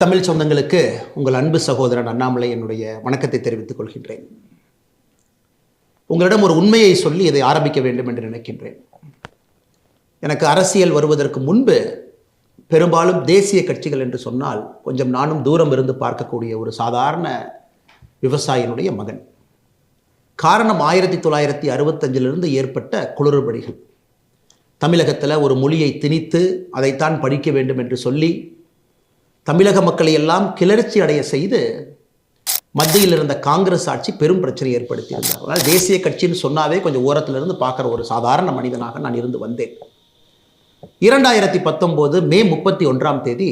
தமிழ் சொந்தங்களுக்கு உங்கள் அன்பு சகோதரன் அண்ணாமலை என்னுடைய வணக்கத்தை தெரிவித்துக் கொள்கின்றேன். உங்களிடம் ஒரு உண்மையை சொல்லி இதை ஆரம்பிக்க வேண்டும் என்று நினைக்கின்றேன். எனக்கு அரசியல் வருவதற்கு முன்பு பெரும்பாலும் தேசிய கட்சிகள் என்று சொன்னால் கொஞ்சம் நானும் தூரம் இருந்து பார்க்கக்கூடிய ஒரு சாதாரண விவசாயினுடைய மகன். காரணம் 1965 ஏற்பட்ட குளறுபடிகள். தமிழகத்தில் ஒரு மொழியை திணித்து அதைத்தான் படிக்க வேண்டும் என்று சொல்லி தமிழக மக்களை எல்லாம் கிளர்ச்சி அடைய செய்து மத்தியில் இருந்த காங்கிரஸ் ஆட்சி பெரும் பிரச்சனை ஏற்படுத்தியிருந்தார். அதனால் தேசிய கட்சின்னு சொன்னாவே கொஞ்சம் ஓரத்திலிருந்து பார்க்குற ஒரு சாதாரண மனிதனாக நான் இருந்து வந்தேன். 2019 மே 31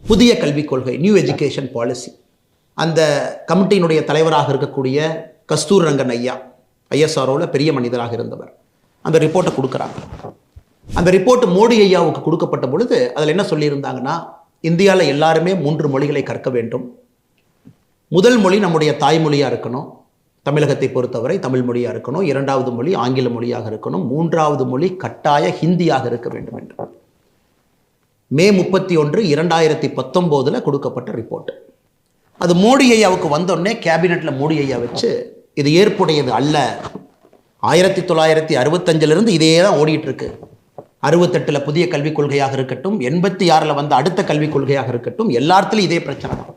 புதிய கல்விக் கொள்கை, நியூ எஜுகேஷன் பாலிசி, அந்த கமிட்டியினுடைய தலைவராக இருக்கக்கூடிய கஸ்தூர் ரங்கன் ஐயா, ஐஎஸ்ஆர்ஓவில் பெரிய மனிதராக இருந்தவர், அந்த ரிப்போர்ட்டை கொடுக்குறாங்க. அந்த ரிப்போர்ட் மோடி ஐயாவுக்கு கொடுக்கப்பட்ட பொழுது அதில் என்ன சொல்லியிருந்தாங்கன்னா, இந்தியாவில் எல்லாருமே 3 மொழிகளை கற்க வேண்டும். முதல் மொழி நம்முடைய தாய்மொழியாக இருக்கணும், தமிழகத்தை பொறுத்தவரை தமிழ் மொழியாக இருக்கணும். 2வது மொழி ஆங்கில மொழியாக இருக்கணும். 3வது மொழி கட்டாய ஹிந்தியாக இருக்க வேண்டும் என்று மே 31, 2019 கொடுக்கப்பட்ட ரிப்போர்ட். அது மோடி ஐயாவுக்கு வந்தோடனே கேபினெட்டில் மோடி ஐயா வச்சு இது ஏற்புடையது அல்ல, 1965 இதே தான் ஓடிட்டு இருக்கு, 68 புதிய கல்விக் கொள்கையாக இருக்கட்டும், 86 வந்த அடுத்த கல்விக் கொள்கையாக இருக்கட்டும், எல்லாத்திலும் இதே பிரச்சனை தான்.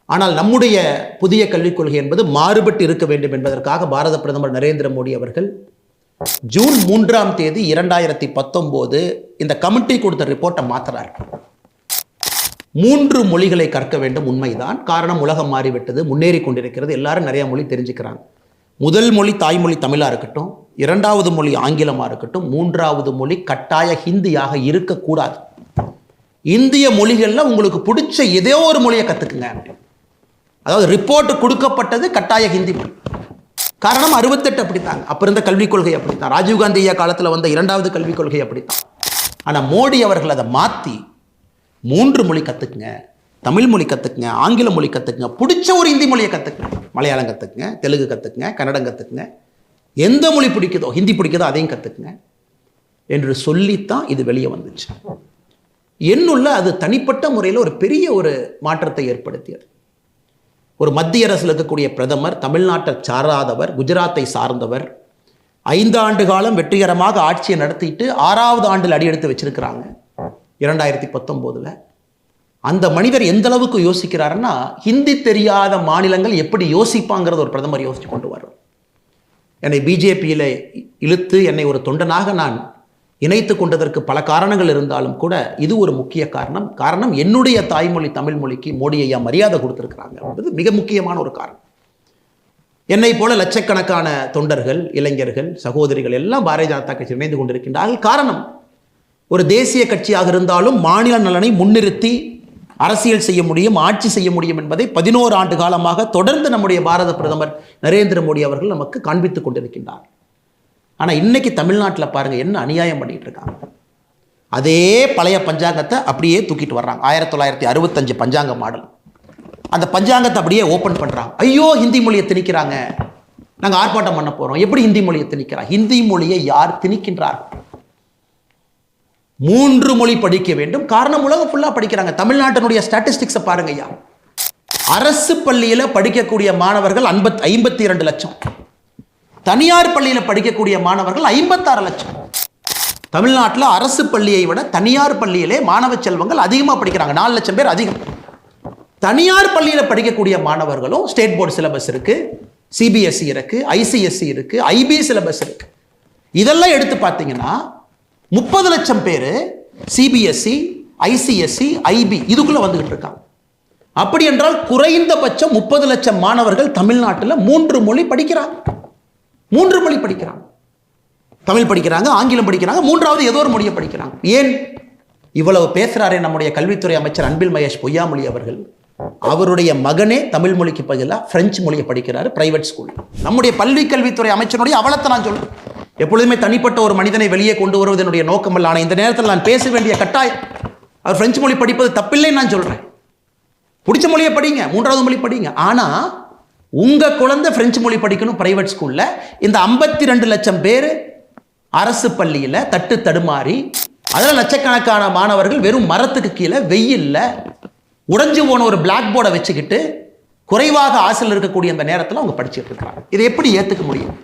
ஆனால் நம்முடைய புதிய கல்விக் கொள்கை என்பது மாறுபட்டு இருக்க வேண்டும் என்பதற்காக பாரத பிரதமர் நரேந்திர மோடி அவர்கள் ஜூன் 3 2019 இந்த கமிட்டி கொடுத்த ரிப்போர்ட்டை மாற்றுறார். 3 மொழிகளை கற்க வேண்டும், உண்மைதான். காரணம், உலகம் மாறிவிட்டது, முன்னேறி கொண்டிருக்கிறது, எல்லாரும் நிறைய மொழி தெரிஞ்சுக்கிறாங்க. முதல் மொழி தாய்மொழி தமிழாக இருக்கட்டும், 2வது மொழி ஆங்கிலமாக இருக்கட்டும், 3வது மொழி கட்டாய ஹிந்தியாக இருக்கக்கூடாது. இந்திய மொழிகளில் உங்களுக்கு பிடிச்ச ஏதோ ஒரு மொழியை கற்றுக்குங்க. அதாவது ரிப்போர்ட் கொடுக்கப்பட்டது கட்டாய ஹிந்தி மொழி. காரணம் 68 அப்படித்தாங்க, அப்போ இருந்த கல்விக் கொள்கை அப்படித்தான், ராஜீவ்காந்தி ஐயா காலத்தில் வந்த 2வது கல்விக் கொள்கை அப்படித்தான். ஆனால் மோடி அவர்கள் அதை மாற்றி 3 மொழி கற்றுக்குங்க, தமிழ் மொழி கற்றுக்குங்க, ஆங்கில மொழி கற்றுக்குங்க, பிடிச்ச ஒரு ஹிந்தி மொழியை கற்றுக்குங்க, மலையாளம் கற்றுக்குங்க, தெலுங்கு கற்றுக்குங்க, கன்னடம் கற்றுக்குங்க, எந்த மொழி பிடிக்குதோ, ஹிந்தி பிடிக்குதோ அதையும் கற்றுக்குங்க என்று சொல்லித்தான் இது வெளியே வந்துச்சு. என்னுள்ள அது தனிப்பட்ட முறையில் ஒரு பெரிய ஒரு மாற்றத்தை ஏற்படுத்தியது. ஒரு மத்திய அரசில் இருக்கக்கூடிய பிரதமர், தமிழ்நாட்டை சாராதவர், குஜராத்தை சார்ந்தவர், 5 ஆண்டு காலம் வெற்றிகரமாக ஆட்சியை நடத்திட்டு 6வது ஆண்டில் அடியெடுத்து வச்சிருக்கிறாங்க 2019. அந்த மனிதர் எந்த அளவுக்கு யோசிக்கிறாருன்னா, ஹிந்தி தெரியாத மாநிலங்கள் எப்படி யோசிப்பாங்கிறது ஒரு பிரதமர் யோசிச்சு கொண்டு வர்றார். என்னை பிஜேபியில் இழுத்து என்னை ஒரு தொண்டனாக நான் இணைத்து கொண்டதற்கு பல காரணங்கள் இருந்தாலும் கூட இது ஒரு முக்கிய காரணம் என்னுடைய தாய்மொழி தமிழ் மொழிக்கு மோடி ஐயா மரியாதை கொடுத்துருக்கிறாங்க என்பது மிக முக்கியமான ஒரு காரணம். என்னை போல லட்சக்கணக்கான தொண்டர்கள், இளைஞர்கள், சகோதரிகள் எல்லாம் பாரதிய ஜனதா கட்சி இணைந்து கொண்டிருக்கின்றார்கள். காரணம், ஒரு தேசிய கட்சியாக இருந்தாலும் மாநில நலனை முன்னிறுத்தி அரசியல் செய்ய முடியும், ஆட்சி செய்ய முடியும் என்பதை 11 ஆண்டு காலமாக தொடர்ந்து நம்முடைய பாரத பிரதமர் நரேந்திர மோடி அவர்கள் நமக்கு காண்பித்துக் கொண்டிருக்கின்றார். ஆனால் இன்னைக்கு தமிழ்நாட்டில் பாருங்க என்ன அநியாயம் பண்ணிட்டு இருக்காங்க. அதே பழைய பஞ்சாங்கத்தை அப்படியே தூக்கிட்டு வர்றாங்க. 1965 பஞ்சாங்க மாடல், அந்த பஞ்சாங்கத்தை அப்படியே ஓப்பன் பண்றாங்க. ஐயோ, ஹிந்தி மொழியை திணிக்கிறாங்க, நாங்கள் ஆர்ப்பாட்டம் பண்ண போறோம். எப்படி ஹிந்தி மொழியை திணிக்கிறாங்க? ஹிந்தி மொழியை யார் திணிக்கின்றார்கள்? 3 மொழி படிக்க வேண்டும். காரணம், உலகம் ஃபுல்லாக படிக்கிறாங்க. தமிழ்நாட்டினுடைய ஸ்டாட்டிஸ்டிக்ஸை பாருங்க ஐயா. அரசு பள்ளியில் படிக்கக்கூடிய மாணவர்கள் 52 லட்சம், தனியார் பள்ளியில் படிக்கக்கூடிய மாணவர்கள் 56 லட்சம். தமிழ்நாட்டில் அரசு பள்ளியை விட தனியார் பள்ளியிலே மாணவ செல்வங்கள் அதிகமாக படிக்கிறாங்க, 4 லட்சம் பேர் அதிகம். தனியார் பள்ளியில் படிக்கக்கூடிய மாணவர்களும் ஸ்டேட் போர்டு சிலபஸ் இருக்கு, சிபிஎஸ்இ இருக்கு, ஐசிஎஸ்இ இருக்கு, ஐபி சிலபஸ் இருக்கு. இதெல்லாம் எடுத்து பார்த்தீங்கன்னா 30 லட்சம் பேர் சிபிஎஸ்இ, ஐசிஎஸ்இ, ஐபி இதுக்குள்ள வந்துகிட்டு இருக்காங்க. அப்படி என்றால் குறைந்தபட்சம் 30 லட்சம் மாணவர்கள் தமிழ்நாட்டில் 3 மொழி படிக்கிறாங்க. 3 மொழி படிக்கிறாங்க, தமிழ் படிக்கிறாங்க, ஆங்கிலம் படிக்கிறாங்க, 3வது ஏதோ ஒரு மொழியை படிக்கிறாங்க. ஏன் இவ்வளவு பேசுறாரே நம்முடைய கல்வித்துறை அமைச்சர் அன்பில் மகேஷ் பொய்யாமொழி அவர்கள், அவருடைய மகனே தமிழ் மொழிக்கு பதிலாக பிரெஞ்சு மொழியை படிக்கிறாரு பிரைவேட் ஸ்கூல். நம்முடைய பள்ளி கல்வித்துறை அமைச்சருடைய அவலத்தை நான் சொல்றேன். எப்பொழுதுமே தனிப்பட்ட ஒரு மனிதனை வெளியே கொண்டு வருவது என்னுடைய நோக்கம் அல்ல. ஆனால் இந்த நேரத்தில் நான் பேச வேண்டிய கட்டாயம், அவர் பிரெஞ்சு மொழி படிப்பது தப்பில்லைன்னு நான் சொல்றேன். பிடிச்ச மொழியை படிங்க, 3வது மொழி படிங்க. ஆனால் உங்கள் குழந்தை பிரெஞ்சு மொழி படிக்கணும் பிரைவேட் ஸ்கூலில். இந்த 52 லட்சம் பேர் அரசு பள்ளியில் தட்டு தடுமாறி அதில் லட்சக்கணக்கான மாணவர்கள் வெறும் மரத்துக்கு கீழே வெயில்ல உடைஞ்சு போன ஒரு பிளாக் போர்டை வச்சுக்கிட்டு குறைவாக ஆசையில் இருக்கக்கூடிய அந்த நேரத்தில் அவங்க படிச்சுட்டு இருக்கிறாங்க. இதை எப்படி ஏற்றுக்க முடியும்?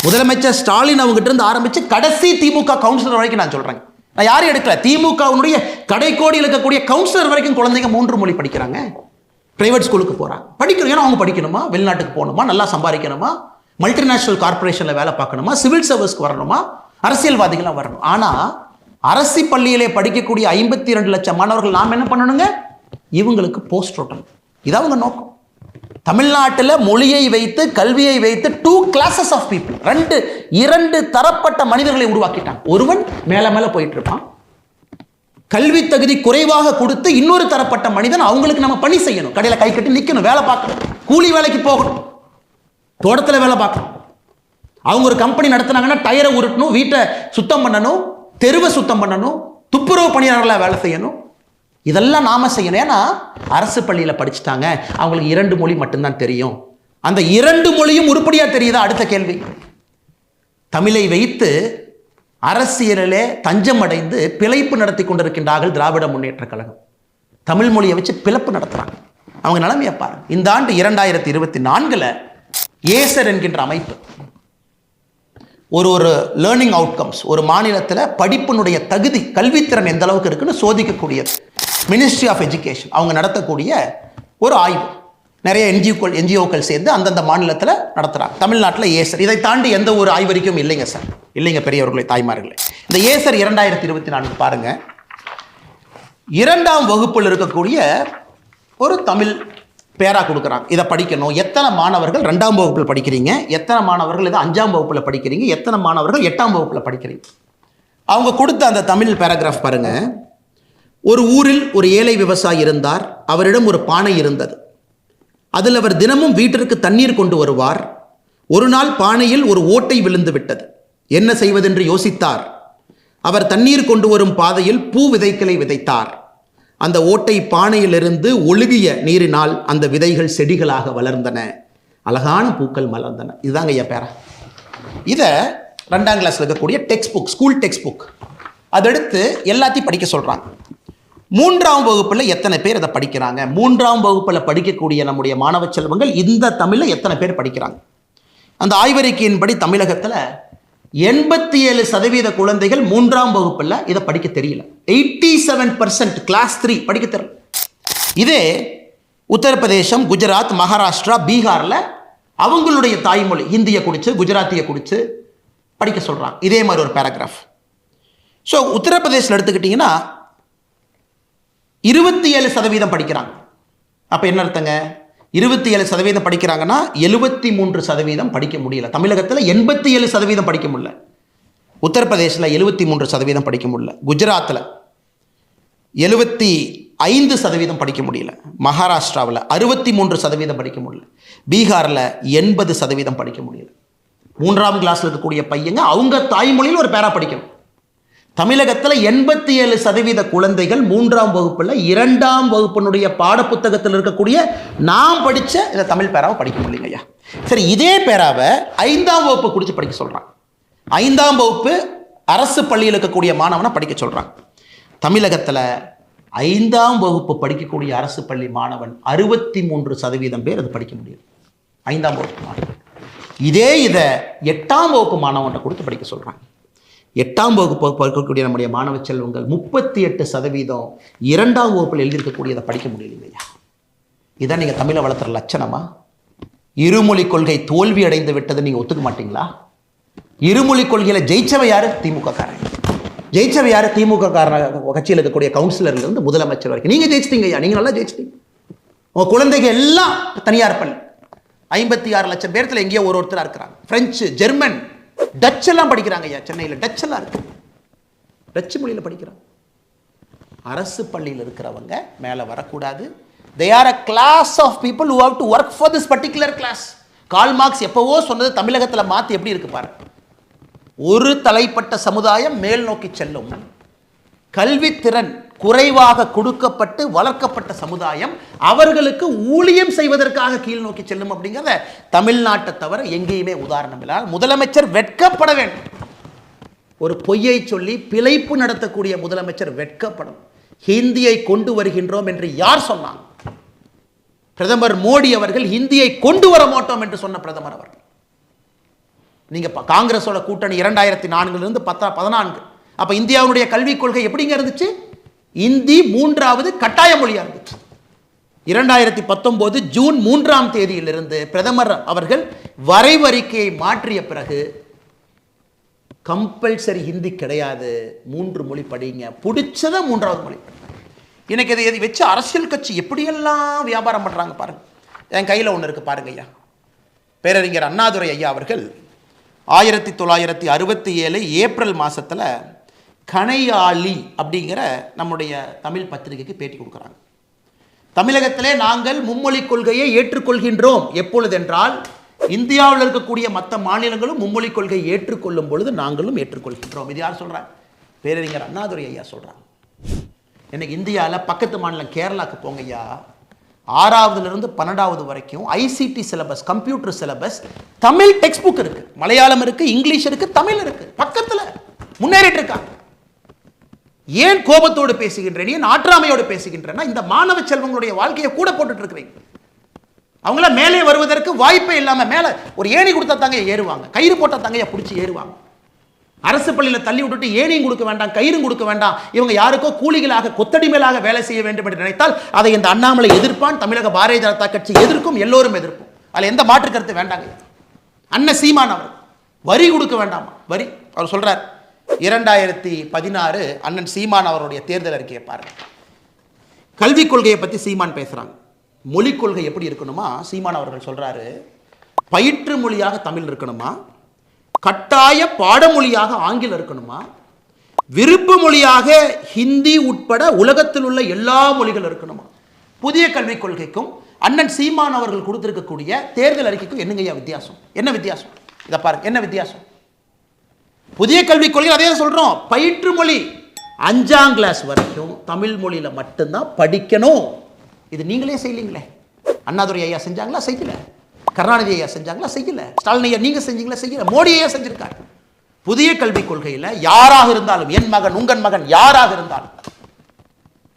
முதலமைச்சர் ஸ்டாலின் அவங்ககிட்ட இருந்து ஆரம்பிச்சு கடைசி திமுக கவுன்சிலர் வரைக்கும் நான் சொல்றேன். நான் யாரும் எடுக்கல. திமுகவுடைய கடைக்கோடியில் இருக்கக்கூடிய கவுன்சிலர் வரைக்கும் குழந்தைங்க 3 மொழி படிக்கிறாங்க. பிரைவேட் ஸ்கூலுக்கு போறாங்க, படிக்கணும். ஏன்னா அவங்க படிக்கணுமா, வெளிநாட்டுக்கு போகணுமா, நல்லா சம்பாதிக்கணுமா, மல்டிநேஷனல் கார்பரேஷன்ல வேலை பார்க்கணுமா, சிவில் சர்வீஸ்க்கு வரணுமா, அரசியல்வாதிகளாக வரணும். ஆனா அரசு பள்ளியிலே படிக்கக்கூடிய 52 லட்சம் மாணவர்கள் நாம் என்ன பண்ணணுங்க? இவங்களுக்கு போஸ்ட் ஓட்டணும். இதான் அவங்க நோக்கம். தமிழ்நாட்டில் மொழியை வைத்து கல்வியை வைத்து 2 classes ஆஃப் பீப்புள், 2 தரப்பட்ட மனிதர்களை உருவாக்கிட்டாங்க. ஒருவன் மேல மேல போயிட்டு இருப்பான், கல்வி தகுதி குறைவாக கொடுத்து இன்னொரு தரப்பட்ட மனிதன் அவங்களுக்கு நம்ம பணி செய்யணும். கடையில் கை கட்டி நிற்கணும், வேலை பார்க்கணும், கூலி வேலைக்கு போகணும், தோட்டத்தில் வேலை பார்க்கணும். அவங்க ஒரு கம்பெனி நடத்தினாங்கன்னா டயரை உருட்டணும், வீட்டை சுத்தம் பண்ணணும், தெருவை சுத்தம் பண்ணணும், துப்புரவு பணியாளர்களாக வேலை செய்யணும். இதெல்லாம் நாம செய்யணும். ஏன்னா அரசு பள்ளியில் படிச்சுட்டாங்க, அவங்களுக்கு 2 மொழி மட்டும்தான் தெரியும். அந்த 2 மொழியும் உருப்படியா தெரியுதா? அடுத்த கேள்வி. தமிழை வைத்து அரசியலிலே தஞ்சம் அடைந்து பிழைப்பு நடத்தி கொண்டிருக்கின்றார்கள் திராவிட முன்னேற்ற கழகம். தமிழ் மொழியை வச்சு பிளப்பு நடத்துறாங்க. அவங்க நிலைமையை பாருங்க. இந்த ஆண்டு 2024 ஏசர் என்கின்ற அமைப்பு ஒரு லேர்னிங் அவுட்கம்ஸ், ஒரு மாநிலத்தில் படிப்பினுடைய தகுதி, கல்வித்திறன் எந்த அளவுக்கு இருக்குன்னு சோதிக்கக்கூடியது. மினிஸ்ட்ரி ஆஃப் எஜுகேஷன் அவங்க நடத்தக்கூடிய ஒரு ஆய்வு. நிறைய என்ஜிஓக்கள் சேர்ந்து அந்தந்த மாநிலத்தில் நடத்துகிறாங்க. தமிழ்நாட்டில் ஏசர். இதை தாண்டி எந்த ஒரு ஆய்வறிக்கும் இல்லைங்க சார், இல்லைங்க பெரியவர்களே, தாய்மார்களே. இந்த ஏசர் 2024 பாருங்க. 2ஆம் வகுப்பில் இருக்கக்கூடிய ஒரு தமிழ் பேரா கொடுக்குறாங்க. இதை படிக்கணும். எத்தனை மாணவர்கள் 2ஆம் வகுப்பில் படிக்கிறீங்க, எத்தனை மாணவர்கள் இதை 5ஆம் வகுப்பில் படிக்கிறீங்க, எத்தனை மாணவர்கள் 8ஆம் வகுப்பில் படிக்கிறீங்க. அவங்க கொடுத்த அந்த தமிழ் பேராகிராஃப் பாருங்க. ஒரு ஊரில் ஒரு ஏழை விவசாயி இருந்தார். அவரிடம் ஒரு பானை இருந்தது. அதில் அவர் தினமும் வீட்டிற்கு தண்ணீர் கொண்டு வருவார். ஒரு நாள் பானையில் ஒரு ஓட்டை விழுந்து விட்டது. என்ன செய்வதென்று யோசித்தார். அவர் தண்ணீர் கொண்டு வரும் பாதையில் பூ விதைகளை விதைத்தார். அந்த ஓட்டை பானையிலிருந்து ஒழுகிய நீரினால் அந்த விதைகள் செடிகளாக வளர்ந்தன, அழகான பூக்கள் மலர்ந்தன. இதுதாங்க ஐயா பேரா. இதை 2ஆம் கிளாஸில் இருக்கக்கூடிய text book, school text book, அதெடுத்து எல்லாத்தையும் படிக்க சொல்கிறாங்க. 3ஆம் வகுப்பில் எத்தனை பேர் அதை படிக்கிறாங்க? 3ஆம் வகுப்பில் படிக்கக்கூடிய நம்முடைய மாணவ செல்வங்கள் இந்த தமிழில் எத்தனை பேர் படிக்கிறாங்க? அந்த ஆய்வறிக்கையின்படி தமிழகத்தில் 87% குழந்தைகள் 3ஆம் வகுப்பில் இதை படிக்க தெரியல. 87% கிளாஸ் 3 படிக்க தெரியல. இதே உத்தரப்பிரதேசம், குஜராத், மகாராஷ்டிரா, பீகாரில் அவங்களுடைய தாய்மொழி ஹிந்தியை குடிச்சு, குஜராத்தியை குடிச்சு படிக்க சொல்கிறாங்க. இதே மாதிரி ஒரு பேராகிராஃப். ஸோ உத்தரப்பிரதேசில் எடுத்துக்கிட்டிங்கன்னா 27% படிக்கிறாங்க. அப்போ என்ன அர்த்தங்க? 27% படிக்கிறாங்கன்னா 73% படிக்க முடியல. தமிழகத்தில் 87% படிக்க முடியல. உத்தரப்பிரதேசில் 73% படிக்க முடியல. குஜராத்தில் 75% படிக்க முடியல. மகாராஷ்டிராவில் 63% படிக்க முடியல. பீகாரில் 80% படிக்க முடியல. 3ஆம் கிளாஸில் இருக்கக்கூடிய பையங்க அவங்க தாய்மொழியில் ஒரு பேரா படிக்கணும். தமிழகத்தில் 87% குழந்தைகள் 3ஆம் வகுப்பில் 2ஆம் வகுப்பினுடைய பாடப்புத்தகத்தில் இருக்கக்கூடிய நாம் படித்த இந்த தமிழ் பேராவை படிக்க முடியலைங்க ஐயா. சரி, இதே பேராவை 5ஆம் வகுப்பு குடிச்சு படிக்க சொல்கிறாங்க. 5ஆம் வகுப்பு அரசு பள்ளியில் இருக்கக்கூடிய மாணவனை படிக்க சொல்கிறாங்க. தமிழகத்தில் 5ஆம் வகுப்பு படிக்கக்கூடிய அரசு பள்ளி மாணவன் 63% பேர் அது படிக்க முடியும். 5ஆம் வகுப்பு மாணவன். இதை 8ஆம் வகுப்பு மாணவனை கொடுத்து படிக்க சொல்கிறாங்க. 8ஆம் வகுப்பு படிக்கக்கூடிய நம்முடைய மாணவ செல்வங்கள் 38% 2ஆம் வகுப்பில் எழுதியிருக்கக்கூடியதை படிக்க முடியலைங்கய்யா. இதான் நீங்கள் தமிழை வளர்த்துற லட்சணமா? இருமொழி கொள்கை தோல்வி அடைந்து விட்டது நீங்கள் ஒத்துக்க மாட்டீங்களா? இருமொழி கொள்கையில் ஜெயிச்சவை யாரு? திமுக காரன். ஜெயிச்சவை யாரு? திமுக காரன் கட்சியில் இருக்கக்கூடிய கவுன்சிலர்லேருந்து முதலமைச்சர் வரைக்கும் நீங்கள் ஜெயிச்சிட்டீங்க ஐயா. நீங்கள் நல்லா ஜெயிச்சிட்டீங்க. உங்கள் குழந்தைங்க எல்லாம் தனியார் பள்ளி 56 லட்சம் பேர்த்தில் எங்கேயோ ஒருத்தராக இருக்கிறாங்க. பிரெஞ்சு, ஜெர்மன், டச் எல்லாம் படிக்கிறாங்க ஐயா. சென்னையில் டச் எல்லாம் இருக்கு. டச்சு மொழியில் படிக்கிறாங்க. அரசு பள்ளியில் இருக்கிறவங்க மேலே வரக்கூடாது. They are a class of people who have to work for this particular class. Karl Marx எப்பவோ சொன்னது தமிழகத்தில் மாற்றி எப்படி இருக்கு பாரு. ஒரு தலைப்பட்ட சமுதாயம் மேல் நோக்கி செல்லும், கல்வித்திறன் குறைவாக கொடுக்கப்பட்டு வளர்க்கப்பட்ட சமுதாயம் அவர்களுக்கு ஊழியம் செய்வதற்காக கீழ் நோக்கி செல்லும் அப்படிங்கிறத தமிழ்நாட்டை தவிர எங்கேயுமே உதாரணம் இல்லை. முதலமைச்சர் வெட்கப்பட வேண்டும். ஒரு பொய்யை சொல்லி பிழைப்பு நடத்தக்கூடிய முதலமைச்சர் வெட்கப்படும். ஹிந்தியை கொண்டு வருகின்றோம் என்று யார் சொன்னாங்க? பிரதமர் மோடி அவர்கள் ஹிந்தியை கொண்டு வர மாட்டோம் என்று சொன்ன பிரதமர் அவர்கள். நீங்க காங்கிரஸோட கூட்டணி 2004 14, அப்ப இந்தியாவுடைய கல்விக் கொள்கை எப்படிங்க இருந்துச்சு? இந்தி 3வது கட்டாய மொழியா இருந்துச்சு. 2019 ஜூன் 3ஆம் தேதியிலிருந்து பிரதமர் அவர்கள் வரைவறிக்கையை மாற்றிய பிறகு கம்பல்சரி ஹிந்தி கிடையாது, 3 மொழி படிங்க, பிடிச்சத 3வது மொழி. எனக்கு இதை வச்சு அரசியல் கட்சி எப்படியெல்லாம் வியாபாரம் பண்றாங்க பாருங்க. என் கையில் ஒன்று இருக்கு பாருங்க ஐயா. பேரறிஞர் அண்ணாதுரை ஐயா அவர்கள் 1967 ஏப்ரல் மாதத்தில் கணையாளி அப்படிங்கிற நம்முடைய தமிழ் பத்திரிகைக்கு பேட்டி கொடுக்குறாங்க. தமிழகத்திலே நாங்கள் மும்மொழி கொள்கையை ஏற்றுக்கொள்கின்றோம். எப்பொழுதென்றால் இந்தியாவில் இருக்கக்கூடிய மற்ற மாநிலங்களும் மும்மொழி கொள்கையை ஏற்றுக்கொள்ளும் பொழுது நாங்களும் ஏற்றுக்கொள்கின்றோம். இது யார் சொல்கிறாங்க? பேரறிஞர் அண்ணாதுரை ஐயா சொல்கிறாங்க. இன்னைக்கு இந்தியாவில் பக்கத்து மாநிலம் கேரளாவுக்கு போங்க ஐயா, 6வதுலேருந்து 12வது வரைக்கும் ICT syllabus, computer syllabus, Tamil text book இருக்கு, மலையாளம் இருக்கு, இங்கிலீஷ் இருக்கு, தமிழ் இருக்கு, பக்கத்தில் முன்னேறிட்டு இருக்காங்க. ஏன் கோபத்தோடு பேசுகின்றேன், ஏன் ஆற்றாமையோடு பேசுகின்றேன்னா இந்த மாணவ செல்வங்களுடைய வாழ்க்கையை கூட போட்டுட்டு இருக்கிறீங்க. அவங்கள மேலே வருவதற்கு வாய்ப்பே இல்லாம மேல ஒரு ஏணி கொடுத்தா தாங்க ஏறுவாங்க, கயிறு போட்டா தாங்க பிடிச்சி ஏறுவாங்க. அரசு பள்ளியில் தள்ளி விட்டுட்டு ஏணியும் கொடுக்க வேண்டாம், கயிறும் கொடுக்க வேண்டாம், இவங்க யாருக்கோ கூலிகளாக கொத்தடிமைகளாக வேலை செய்ய வேண்டும் என்று நினைத்தால் அதை இந்த அண்ணாமலை எதிர்ப்பான், தமிழக பாரதிய ஜனதா கட்சி எதிர்க்கும், எல்லோரும் எதிர்ப்போம். அதில் எந்த மாற்று கருத்து வேண்டாங்க. அண்ணன் சீமான் அவர் வரி கொடுக்க வேண்டாமா? வரி அவர் சொல்றார். 2016 அண்ணன் சீமான் அவருடைய தேர்தல் அறிக்கையை பாருங்க. கல்விக் கொள்கையை பற்றி சீமான் பேசுறாங்க. மொழிக் கொள்கை எப்படி இருக்கணுமா? சீமான் அவர்கள் சொல்றாரு, பயிற்று மொழியாக தமிழ் இருக்கணுமா, கட்டாய பாடமொழியாக ஆங்கிலம் இருக்கணுமா, விருப்ப மொழியாக ஹிந்தி உட்பட உலகத்தில் உள்ள எல்லா மொழிகள் இருக்கணுமா. புதிய கல்விக் கொள்கைக்கும் அண்ணன் சீமான் அவர்கள் கொடுத்திருக்கக்கூடிய தேர்தல் அறிக்கைக்கும் என்னங்கய்யா வித்தியாசம்? என்ன வித்தியாசம்? இதை பாருங்க, என்ன வித்தியாசம்? புதிய கல்விக் கொள்கை அதே சொல்றோம், பயிற்று மொழி 5ஆம் கிளாஸ் வரைக்கும் தமிழ் மொழியில மட்டும்தான் படிக்கணும். இது நீங்களே செய்யலீங்களே. அண்ணாதுரை ஐயா செஞ்சாங்களா? செய்யல. கருணாநிதி ஐயா செஞ்சாங்களா? செய்யல. ஸ்டாலின் ஐயா நீங்க செஞ்சீங்களா? செய்யல. மோடி ஐயா செஞ்சிருக்காரு. புதிய கல்விக் கொள்கையில் யாராக இருந்தாலும், என் மகன் உங்கள் மகன் யாராக இருந்தாலும்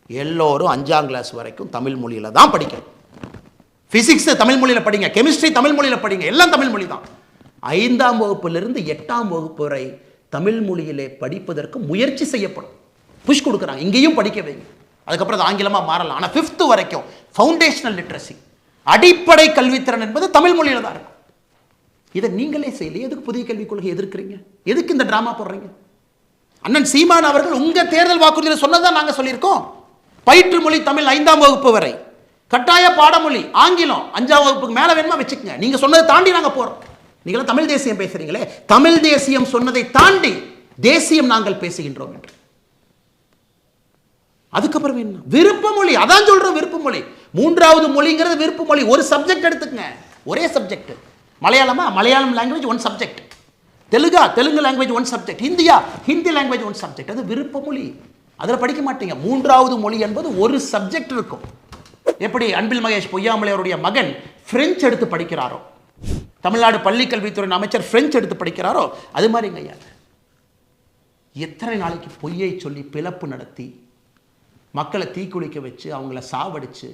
எல்லோரும் 5ஆம் கிளாஸ் வரைக்கும் தமிழ் மொழியில தான் படிக்கணும். பிசிக்ஸ் தமிழ் மொழியில படிங்க, கெமிஸ்ட்ரி தமிழ் மொழியில படிங்க, எல்லாம் தமிழ் மொழி தான். 5ஆம் வகுப்பிலிருந்து 8ஆம் வகுப்பு வரை தமிழ் மொழியிலே படிப்பதற்கு முயற்சி செய்யப்படும். புஷ் கொடுக்குறாங்க, இங்கேயும் படிக்க வைங்க. அதுக்கப்புறம் அது ஆங்கிலமாக மாறலாம். ஆனால் 5th வரைக்கும் ஃபவுண்டேஷனல் லிட்ரஸி, அடிப்படை கல்வித்திறன் என்பது தமிழ் மொழியில தான் இருக்கும். இதை நீங்களே செய்யலையே, எதுக்கு புதிய கல்விக் கொள்கை எதிர்க்கிறீங்க? எதுக்கு இந்த டிராமா போடுறீங்க? அண்ணன் சீமான் அவர்கள் உங்க தேர்தல் வாக்குறுதியில் சொன்னதான் நாங்கள் சொல்லியிருக்கோம். பயிற்று மொழி தமிழ் 5ஆம் வகுப்பு வரை, கட்டாய பாடமொழி ஆங்கிலம் 5ஆம் வகுப்புக்கு மேலே வேணுமா வச்சுக்கங்க. நீங்க சொன்னதை தாண்டி நாங்கள் போறோம். நீங்களும் தமிழ் தேசியம் பேசுறீங்களே, தமிழ் தேசியம் சொன்னதை தாண்டி தேசியம் நாங்கள் பேசுகின்றோம் என்று. அதுக்கப்புறம் என்ன? விருப்ப மொழி, அதான் சொல்றோம் விருப்ப மொழி. 3வது மொழிங்கிறது விருப்ப மொழி. ஒரு சப்ஜெக்ட் எடுத்துக்கங்க, ஒரே சப்ஜெக்ட். மலையாளமா, மலையாளம் லாங்குவேஜ் 1 சப்ஜெக்ட். தெலுங்கா, தெலுங்கு லாங்குவேஜ் 1 சப்ஜெக்ட். ஹிந்தியா, ஹிந்தி லாங்குவேஜ் 1 சப்ஜெக்ட். அது விருப்ப மொழி. அதில் படிக்க மாட்டீங்க. 3வது மொழி என்பது ஒரு சப்ஜெக்ட் இருக்கும். எப்படி அன்பில் மகேஷ் பொய்யாமலை அவருடைய மகன் பிரெஞ்சு எடுத்து படிக்கிறாரோ, தமிழ்நாடு பள்ளி கல்வித்துறை அமைச்சர் பிரெஞ்சு எடுத்து படிக்கிறாரோ, அது மாதிரிங்க ஐயா. எத்தனை நாளைக்கு பொய்யை சொல்லி பிளப்பு நடத்தி மக்களை தீக்குளிக்க வச்சு அவங்கள சாவடிச்சு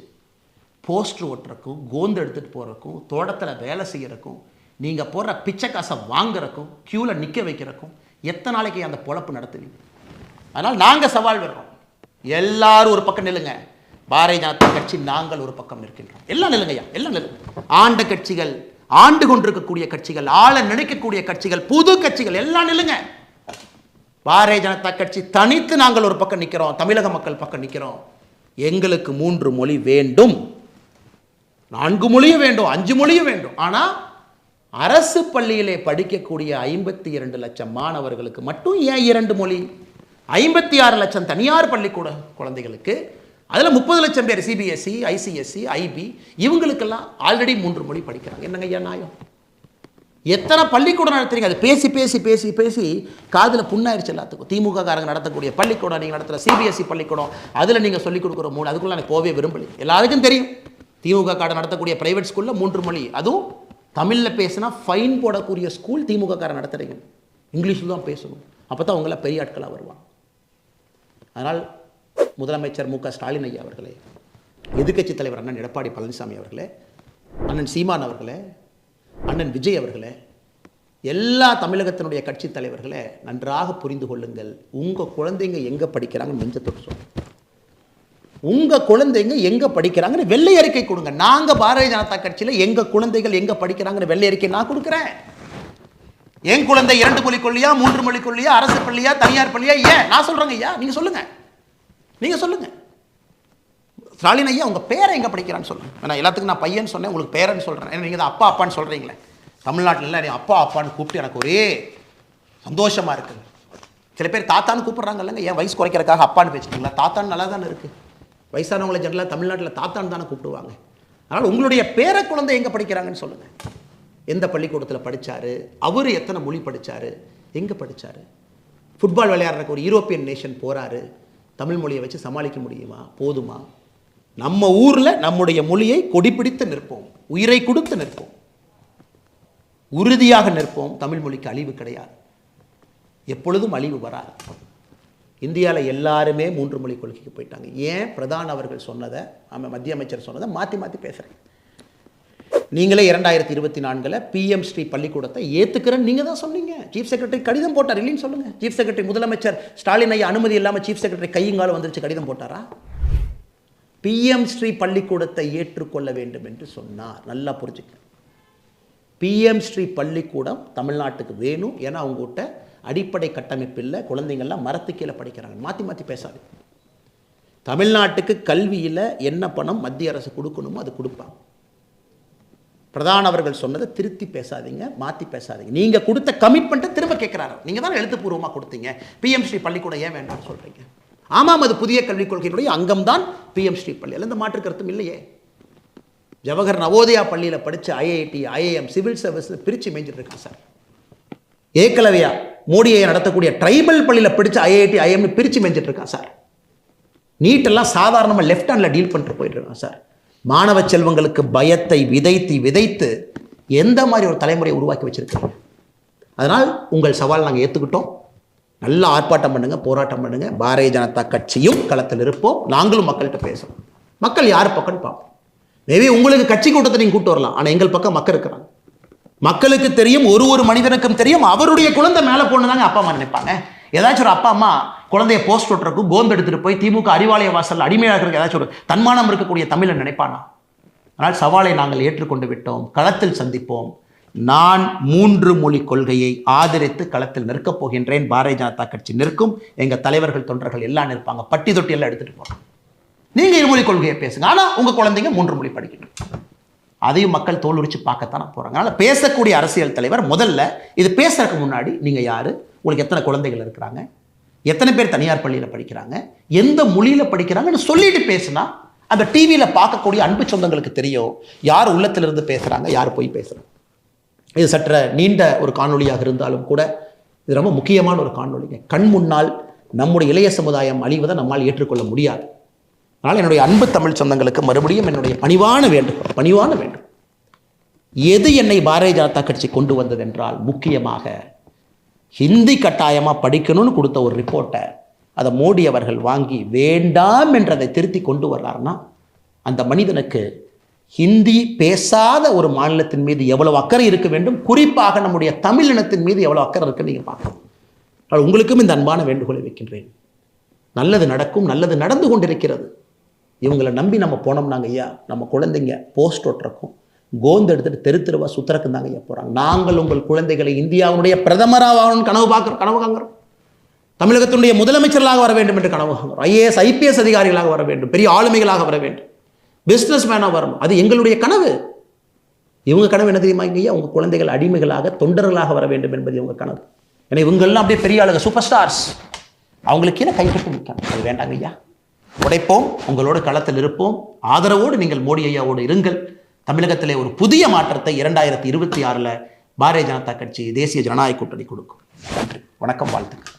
போஸ்டர் ஓட்டுறக்கும், கோந்து எடுத்துகிட்டு போகிறக்கும், தோட்டத்தில் வேலை செய்கிறக்கும், நீங்கள் போடுற பிச்சை காசை வாங்குறக்கும், க்யூவில் நிற்க வைக்கிறக்கும் எத்தனை நாளைக்கு அந்த பொழப்பு நடத்துவீங்க? அதனால் நாங்கள் சவால் விடுறோம். எல்லாரும் ஒரு பக்கம் நில்லுங்க. பாரதிய ஜனதா கட்சி நாங்கள் ஒரு பக்கம் நிற்கின்றோம். எல்லாம் நில்லுங்கய்யா, எல்லாம் நில்லுங்க. ஆண்ட கட்சிகள், ஆண்டு கொண்டிருக்கக்கூடிய கட்சிகள், ஆள நினைக்கக்கூடிய கட்சிகள், புது கட்சிகள் எல்லாம் நில்லுங்க. பாரதிய ஜனதா கட்சி தனித்து நாங்கள் ஒரு பக்கம் நிற்கிறோம், தமிழக மக்கள் பக்கம் நிற்கிறோம். எங்களுக்கு 3 மொழி வேண்டும், 4 மொழியும் வேண்டும், 5 மொழியும் வேண்டும். ஆனால் அரசு பள்ளியிலே படிக்கக்கூடிய 52 லட்சம் மாணவர்களுக்கு மட்டும் ஏன் 2 மொழி? 56 லட்சம் தனியார் பள்ளிக்கூட குழந்தைகளுக்கு, அதில் 30 லட்சம் பேர் சிபிஎஸ்சி, ஐசிஎஸ்சி, ஐபி, இவங்களுக்கெல்லாம் ஆல்ரெடி 3 மொழி படிக்கிறாங்க. என்னங்க ஐயா நியாயம்? எத்தனை பள்ளிக்கூடம் நடத்துறீங்க? அது பேசி பேசி பேசி பேசி காதில் புண்ணாயிருச்சு எல்லாத்துக்கும். திமுக காரங்க நடத்தக்கூடிய பள்ளிக்கூடம், நீங்கள் நடத்துகிற சிபிஎஸ்சி பள்ளிக்கூடம், அதில் நீங்கள் சொல்லிக் கொடுக்குற மூணு, அதுக்குள்ளே எனக்கு போவே விரும்பலை. எல்லாருக்கும் தெரியும் திமுக காரன் நடத்தக்கூடிய பிரைவேட் ஸ்கூலில் 3 மொழி, அதுவும் தமிழில் பேசினா ஃபைன் போடக்கூடிய ஸ்கூல் திமுக காரன் நடத்துறீங்க. இங்கிலீஷில் தான் பேசணும். அப்போ தான் அவங்கள பெரிய ஆட்களாக வருவாங்க. அதனால் முதலமைச்சர் மு.க. ஸ்டாலின் ஐயா அவர்களே, எதிர்க்கட்சி தலைவர் அண்ணன் எடப்பாடி பழனிசாமி அவர்களே, அண்ணன் சீமான் அவர்களே, அண்ணன் விஜய் அவர்களே, எல்லா தமிழகத்தினுடைய கட்சி தலைவர்களே நன்றாக புரிந்து கொள்ளுங்கள். உங்கள் குழந்தைங்க எங்கே படிக்கிறாங்கன்னு நெஞ்சத்தோடு சொல்லுங்கள். உங்கள் குழந்தைங்க எங்கே படிக்கிறாங்கன்னு வெள்ளை அறிக்கை கொடுங்க. நாங்கள் பாரதிய ஜனதா கட்சியில் எங்கள் குழந்தைகள் எங்கே படிக்கிறாங்கன்னு வெள்ளை அறிக்கை நான் கொடுக்குறேன். என் குழந்தை 2 மொழி கொள்ளியா, 3 மொழி கொள்ளியா, அரசு பள்ளியா, தனியார் பள்ளியா, ஏன் நான் சொல்கிறேங்க ஐயா, நீங்கள் சொல்லுங்கள். நீங்கள் சொல்லுங்கள். ஸ்டாலின் ஐயா உங்கள் பேரை எங்கே படிக்கிறான்னு சொல்லுங்கள். நான் எல்லாத்துக்கும் நான் பையன் சொன்னேன், உங்களுக்கு பேரன்னு சொல்கிறேன். ஏன்னா நீங்கள் தான் அப்பா அப்பான்னு சொல்கிறீங்களே. தமிழ்நாட்டில் இல்லை, நீ அப்பா அப்பான்னு கூப்பிட்டு எனக்கு ஒரே சந்தோஷமாக இருக்குது. சில பேர் தாத்தான்னு கூப்பிட்றாங்க இல்லைங்க, ஏன் வயசு குறைக்கிறதுக்காக அப்பான்னு பேசிட்டீங்களா? தாத்தான்னு நல்லா தானே இருக்குது. வயசானவங்களை ஜெனரலாக தமிழ்நாட்டில் தாத்தான்னு தானே கூப்பிடுவாங்க. அதனால் உங்களுடைய பேர குழந்தை எங்கே படிக்கிறாங்கன்னு சொல்லுங்கள். எந்த பள்ளிக்கூடத்தில் படித்தார், அவர் எத்தனை மொழி படித்தார், எங்கே படித்தார். ஃபுட்பால் விளையாடுறக்கு ஒரு யூரோப்பியன் நேஷன் போகிறாரு, தமிழ் மொழியை வச்சு சமாளிக்க முடியுமா? போதுமா? நம்ம ஊரில் நம்முடைய மொழியை கொடிப்பிடித்து நிற்போம், உயிரை கொடுத்து நிற்போம், உறுதியாக நிற்போம். தமிழ் மொழிக்கு அழிவு கிடையாது, எப்பொழுதும் அழிவு வராது. இந்தியாவில் எல்லாருமே 3 மொழி கொள்கைக்கு போயிட்டாங்க. ஏன்? பிரதான் அவர்கள் சொன்னதை, மத்திய அமைச்சர் சொன்னதை மாற்றி மாற்றி பேசுகிறேன். நீங்களே 2024 PM ஸ்ரீ பள்ளிக்கூடத்தை ஏற்றுக்கிறேன்னு நீங்கள் தான் சொன்னீங்க. சீஃப் செக்ரட்டரி கடிதம் போட்டார் இல்லைன்னு சொல்லுங்கள். சீஃப் செக்ரட்டரி முதலமைச்சர் ஸ்டாலின் ஐயா அனுமதி இல்லாமல் சீஃப் செக்ரட்டரி கையங்காலம் வந்துருச்சு, கடிதம் போட்டாரா? PM ஸ்ரீ பள்ளிக்கூடத்தை ஏற்றுக்கொள்ள வேண்டும் என்று சொன்னார். நல்லா புரிஞ்சுக்க. PM ஸ்ரீ பள்ளிக்கூடம் தமிழ்நாட்டுக்கு வேணும். ஏன்னா அவங்ககிட்ட அடிப்படை கட்டமைப்பு இல்லை, குழந்தைங்கள்லாம் மரத்து கீழே படிக்கிறாங்க. மாற்றி மாற்றி பேசாது. தமிழ்நாட்டுக்கு கல்வியில் என்ன பணம் மத்திய அரசு கொடுக்கணுமோ அது கொடுப்பாங்க. பிரதான் அவர்கள் சொன்னதை திருத்தி பேசாதீங்க, மாற்றி பேசாதீங்க. நீங்கள் கொடுத்த கமிட்மெண்ட்டை திரும்ப கேட்குறாரு. நீங்கள் தான் எழுத்துப்பூர்வமாக கொடுத்தீங்க. PM ஸ்ரீ பள்ளிக்கூடம் ஏன் வேண்டாம்னு சொல்கிறீங்க? ஆமாம், அது புதிய கல்விக் கொள்கையினுடைய அங்கம்தான் PM ஸ்ரீ பள்ளி. எந்த மாற்று கருத்தும் இல்லையே. ஜவஹர் நவோதயா பள்ளியில் படித்த IIT, IIM, சிவில் சர்வீஸ் பிரித்து மேய்ஞ்சிட்டு இருக்காங்க சார். ஏகலவ்யா மோடியை நடத்தக்கூடிய ட்ரைபல் பள்ளியில் படித்த IIT, IIM பிரித்து மேய்ஞ்சிட்டு இருக்கான் சார். நீட்டெல்லாம் சாதாரணமாக லெஃப்ட் ஹேண்டில் டீல் பண்ணிட்டு போயிட்டு இருக்கான் சார். மாணவ செல்வங்களுக்கு பயத்தை விதைத்து விதைத்து எந்த மாதிரி ஒரு தலைமுறையை உருவாக்கி வச்சிருக்காங்க. அதனால் உங்கள் சவால் நாங்கள் ஏற்றுக்கிட்டோம். நல்ல ஆர்ப்பாட்டம் பண்ணுங்க, போராட்டம் பண்ணுங்க. பாரதிய ஜனதா கட்சியும் களத்தில் இருப்போம். நாங்களும் மக்கள்கிட்ட பேசுவோம். மக்கள் யார் பக்கம்னு பார்ப்போம். மேபி உங்களுக்கு கட்சி கூட்டத்தை நீங்கள் கூட்டு வரலாம், ஆனால் எங்கள் பக்கம் மக்கள் இருக்கிறாங்க. மக்களுக்கு தெரியும், ஒரு மனிதனுக்கும் தெரியும், அவருடைய குழந்தை மேலே போனதாங்க அப்பா அம்மா நினைப்பாங்க. ஏதாச்சும் ஒரு அப்பா அம்மா குழந்தைய போஸ்ட் ஓட்டுறக்கும் கோந்து எடுத்துகிட்டு போய் திமுக அறிவாலய வாசல் அடிமையாக இருக்கிற ஏதாச்சும் ஒரு தன்மானம் இருக்கக்கூடிய தமிழன் நினைப்பானா? ஆனால் சவாலை நாங்கள் ஏற்றுக்கொண்டு விட்டோம். களத்தில் சந்திப்போம். நான் 3 மொழி கொள்கையை ஆதரித்து களத்தில் நிற்கப் போகின்றேன். பாரதிய ஜனதா கட்சி நிற்கும். எங்கள் தலைவர்கள் தொண்டர்கள் எல்லாம் நிற்பாங்க. பட்டி தொட்டி எல்லாம் எடுத்துகிட்டு போகிறோம். நீங்கள் 2 மொழி கொள்கையை பேசுங்க, ஆனால் உங்கள் குழந்தைங்க 3 மொழி படிக்கணும். அதையும் மக்கள் தோல் உரிச்சு பார்க்கத்தானே போகிறாங்க. அதனால் பேசக்கூடிய அரசியல் தலைவர் முதல்ல இது பேசுறதுக்கு முன்னாடி நீங்கள் யார், உங்களுக்கு எத்தனை குழந்தைகள் இருக்கிறாங்க, எத்தனை பேர் தனியார் பள்ளியில் படிக்கிறாங்க, எந்த மொழியில் படிக்கிறாங்கன்னு சொல்லிட்டு பேசுனா அந்த டிவியில் பார்க்கக்கூடிய அன்பு சொந்தங்களுக்கு தெரியும் யார் உள்ளத்திலிருந்து பேசுகிறாங்க, யார் போய் பேசுகிறாங்க. இது சற்ற நீண்ட ஒரு காணொலியாக இருந்தாலும் கூட இது ரொம்ப முக்கியமான ஒரு காணொலிங்க. கண் முன்னால் நம்முடைய இளைய சமுதாயம் அழிவதை நம்மால் ஏற்றுக்கொள்ள முடியாது. அதனால் என்னுடைய அன்பு தமிழ் சொந்தங்களுக்கு மறுபடியும் என்னுடைய பணிவான வேண்டும். எது என்னை பாரதிய ஜனதா கட்சி கொண்டு வந்தது என்றால், முக்கியமாக ஹிந்தி கட்டாயமாக படிக்கணும்னு கொடுத்த ஒரு ரிப்போர்ட்டை அதை மோடி அவர்கள் வாங்கி வேண்டாம் என்றதை திருத்தி கொண்டு வர்றாருன்னா, அந்த மனிதனுக்கு ஹிந்தி பேசாத ஒரு மாநிலத்தின் மீது எவ்வளவு அக்கறை இருக்க வேண்டும், குறிப்பாக நம்முடைய தமிழ் இனத்தின் மீது எவ்வளவு அக்கறை இருக்குன்னு நீங்கள் பார்க்கணும். உங்களுக்கும் இந்த அன்பான வேண்டுகோளை வைக்கின்றேன். நல்லது நடக்கும், நல்லது நடந்து கொண்டிருக்கிறது. இவங்களை நம்பி நம்ம போனோம்னாங்க ஐயா, நம்ம குழந்தைங்க போஸ்ட் ஓட்டுறக்கும் கோந்து எடுத்துட்டு தெருவா சுத்தரக்கும் தாங்க ஐயா போகிறாங்க. நாங்கள் உங்கள் குழந்தைகளை இந்தியாவுடைய பிரதமராக கனவு காண்கிறோம். தமிழகத்தினுடைய முதலமைச்சர்களாக வர வேண்டும் என்று கனவு காண்கிறோம். IAS, IPS அதிகாரிகளாக வர வேண்டும், பெரிய ஆளுமைகளாக வர வேண்டும், பிஸ்னஸ் மேனாக வரணும். அது எங்களுடைய கனவு. இவங்க கனவு என்ன தெரியுமா ஐயா? உங்கள் குழந்தைகள் அடிமைகளாக தொண்டர்களாக வர வேண்டும் என்பது இவங்க கனவு. ஏன்னா இவங்கெல்லாம் அப்படியே பெரிய ஆளுங்க, சூப்பர் ஸ்டார்ஸ். அவங்களுக்கு கீழே கைகட்டி நிற்கணும். அது வேண்டாங்க ஐயா. உடைப்போம், உங்களோடு களத்தில் இருப்போம். ஆதரவோடு நீங்கள் மோடி ஐயாவோடு இருங்கள். தமிழகத்திலே ஒரு புதிய மாற்றத்தை 2026 பாரதிய ஜனதா கட்சி தேசிய ஜனநாயக கூட்டணி கொடுக்கும். நன்றி, வணக்கம், வாழ்த்துக்கள்.